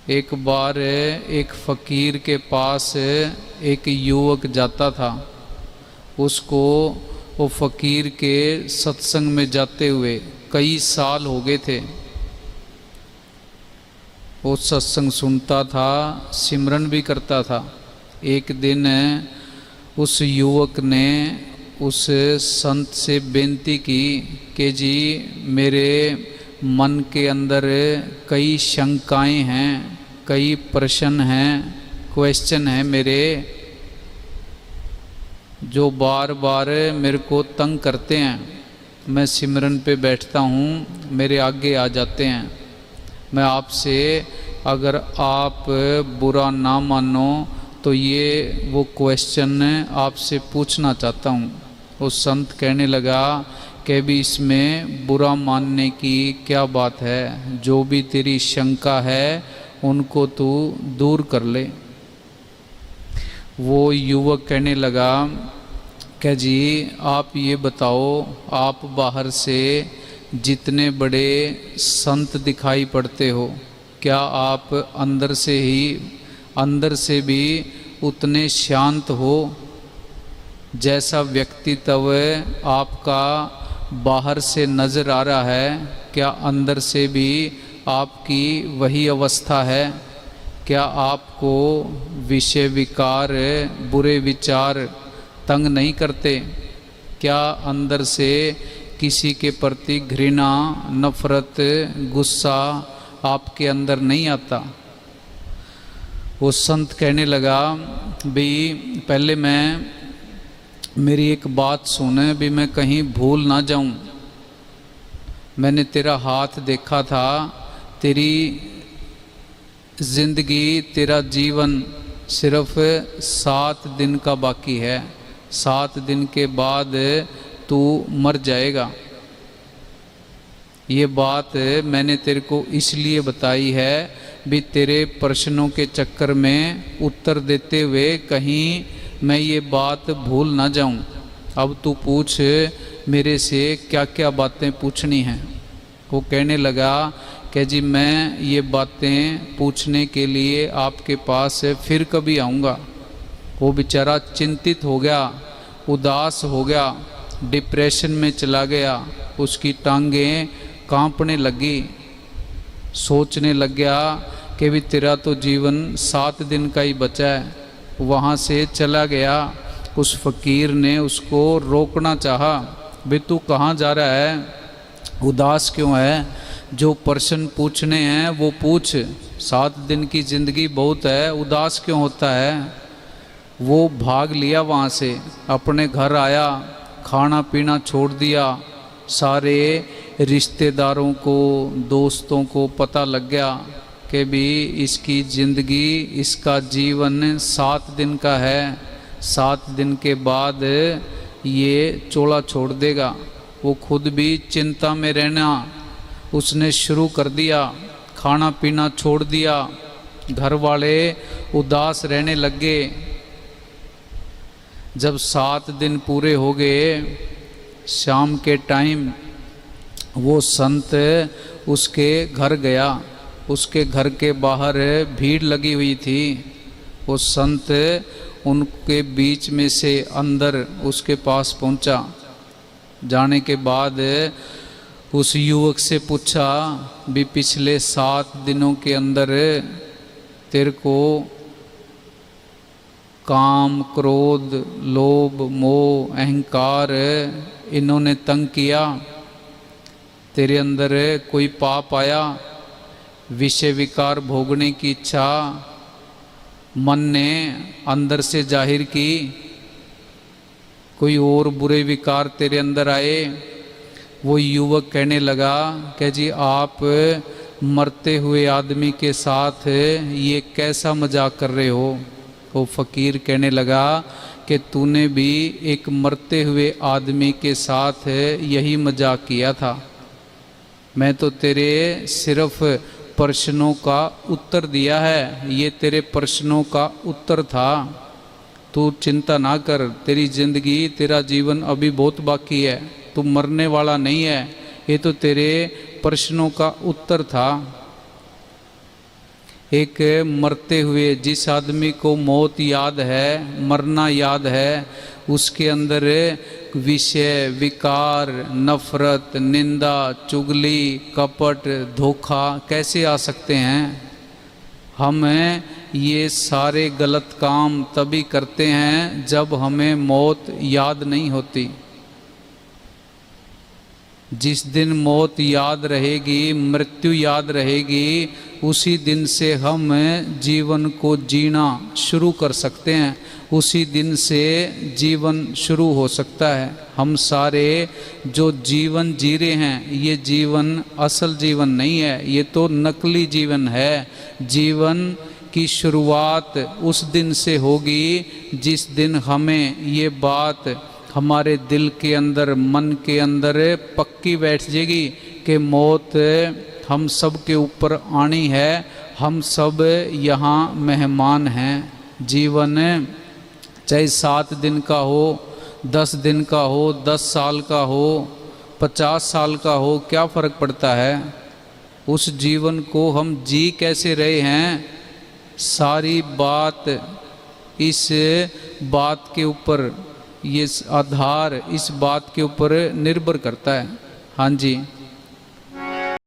एक बार एक फकीर के पास एक युवक जाता था। उसको वो फकीर के सत्संग में जाते हुए कई साल हो गए थे। वो सत्संग सुनता था, सिमरन भी करता था। एक दिन उस युवक ने उस संत से बेनती की कि जी मेरे मन के अंदर कई शंकाएं हैं, कई प्रश्न हैं, क्वेश्चन हैं मेरे, जो बार बार मेरे को तंग करते हैं। मैं सिमरन पे बैठता हूँ, मेरे आगे आ जाते हैं। मैं आपसे, अगर आप बुरा ना मानो तो ये वो क्वेश्चन आपसे पूछना चाहता हूँ। वो संत कहने लगा कि भी इसमें बुरा मानने की क्या बात है, जो भी तेरी शंका है उनको तू दूर कर ले। वो युवक कहने लगा कि जी आप ये बताओ, आप बाहर से जितने बड़े संत दिखाई पड़ते हो, क्या आप अंदर से भी उतने शांत हो? जैसा व्यक्तित्व आपका बाहर से नज़र आ रहा है, क्या अंदर से भी आपकी वही अवस्था है? क्या आपको विषय विकार, बुरे विचार तंग नहीं करते? क्या अंदर से किसी के प्रति घृणा, नफरत, गुस्सा आपके अंदर नहीं आता? वो संत कहने लगा भी पहले मेरी एक बात सुने, भी मैं कहीं भूल ना जाऊं। मैंने तेरा हाथ देखा था, तेरी जिंदगी, तेरा जीवन सिर्फ 7 दिन का बाकी है। 7 दिन के बाद तू मर जाएगा। ये बात मैंने तेरे को इसलिए बताई है भी तेरे प्रश्नों के चक्कर में उत्तर देते हुए कहीं मैं ये बात भूल ना जाऊं। अब तू पूछ मेरे से क्या क्या बातें पूछनी हैं। वो कहने लगा कि जी मैं ये बातें पूछने के लिए आपके पास फिर कभी आऊँगा। वो बेचारा चिंतित हो गया, उदास हो गया, डिप्रेशन में चला गया। उसकी टांगें कांपने लगी। सोचने लग गया कि भी तेरा तो जीवन 7 दिन का ही बचा है। वहाँ से चला गया। उस फकीर ने उसको रोकना चाहा, भी तू कहाँ जा रहा है, उदास क्यों है? जो प्रश्न पूछने हैं वो पूछ। 7 दिन की ज़िंदगी बहुत है, उदास क्यों होता है? वो भाग लिया वहाँ से, अपने घर आया, खाना पीना छोड़ दिया। सारे रिश्तेदारों को, दोस्तों को पता लग गया कि भी इसकी ज़िंदगी, इसका जीवन 7 दिन का है। 7 दिन के बाद ये चोला छोड़ देगा। वो खुद भी चिंता में रहना उसने शुरू कर दिया। खाना पीना छोड़ दिया। घर वाले उदास रहने लगे। जब 7 दिन पूरे हो गए, शाम के टाइम वो संत उसके घर गया। उसके घर के बाहर भीड़ लगी हुई थी। वो संत उनके बीच में से अंदर उसके पास पहुंचा। जाने के बाद उस युवक से पूछा भी पिछले 7 दिनों के अंदर तेरे को काम, क्रोध, लोभ, मोह, अहंकार इन्होंने तंग किया? तेरे अंदर कोई पाप आया? विषय विकार भोगने की इच्छा मन ने अंदर से जाहिर की? कोई और बुरे विकार तेरे अंदर आए? वो युवक कहने लगा कि जी आप मरते हुए आदमी के साथ ये कैसा मजाक कर रहे हो? वो फकीर कहने लगा कि तूने भी एक मरते हुए आदमी के साथ यही मजाक किया था। मैं तो तेरे सिर्फ प्रश्नों का उत्तर दिया है। ये तेरे प्रश्नों का उत्तर था। तू चिंता ना कर, तेरी जिंदगी, तेरा जीवन अभी बहुत बाकी है। तू मरने वाला नहीं है। ये तो तेरे प्रश्नों का उत्तर था। एक मरते हुए जिस आदमी को मौत याद है, मरना याद है, उसके अंदर विषय, विकार, नफरत, निंदा, चुगली, कपट, धोखा कैसे आ सकते हैं? हम ये सारे गलत काम तभी करते हैं जब हमें मौत याद नहीं होती। जिस दिन मौत याद रहेगी, मृत्यु याद रहेगी, उसी दिन से हम जीवन को जीना शुरू कर सकते हैं, उसी दिन से जीवन शुरू हो सकता है। हम सारे जो जीवन जी रहे हैं, ये जीवन असल जीवन नहीं है, ये तो नकली जीवन है। जीवन की शुरुआत उस दिन से होगी जिस दिन हमें ये बात हमारे दिल के अंदर, मन के अंदर पक्की बैठ जाएगी कि मौत हम सब के ऊपर आनी है, हम सब यहाँ मेहमान हैं। जीवन चाहे 7 दिन का हो, 10 दिन का हो, 10 साल का हो, 50 साल का हो, क्या फ़र्क पड़ता है? उस जीवन को हम जी कैसे रहे हैं, सारी बात इस बात के ऊपर, ये आधार इस बात के ऊपर निर्भर करता है। हाँ जी।